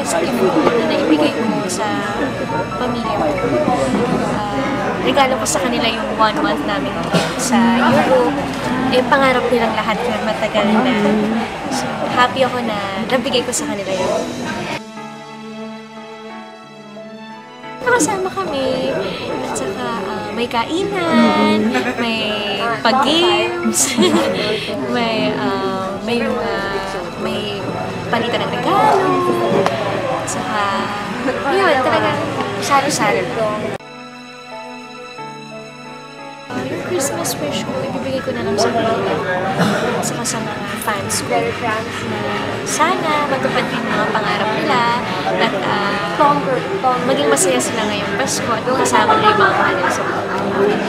best gift ko na naibigay ko sa pamilya ko. Regalo ko sa kanila yung 1 month namin sa Europe. Pangarap nilang lahat yun, matagal na. So, happy ako na nabigay ko sa kanila yun. Nakasama kami, at saka may kainan, may pag-games, may palitan ng regalo, at saka, yun, talagang salo-salo. Yung Christmas wish ko, ibibigay ko na lang sa pamilya at saka sa mga fans ko. Sana matupad din mga pangarap nila at maging masaya sila ngayong Pasko at kasama nila yung mga mahal nila sa buhay.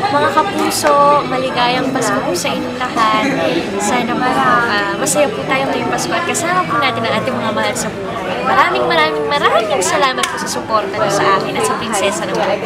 Mga kapuso, maligayang Pasko po sa inyong lahat. Sana po masaya po tayo ngayong Pasko at kasama po natin ang ating mga mahal sa buhay. Maraming salamat po sa suporta niyo sa akin at sa prinsesa ng buhay.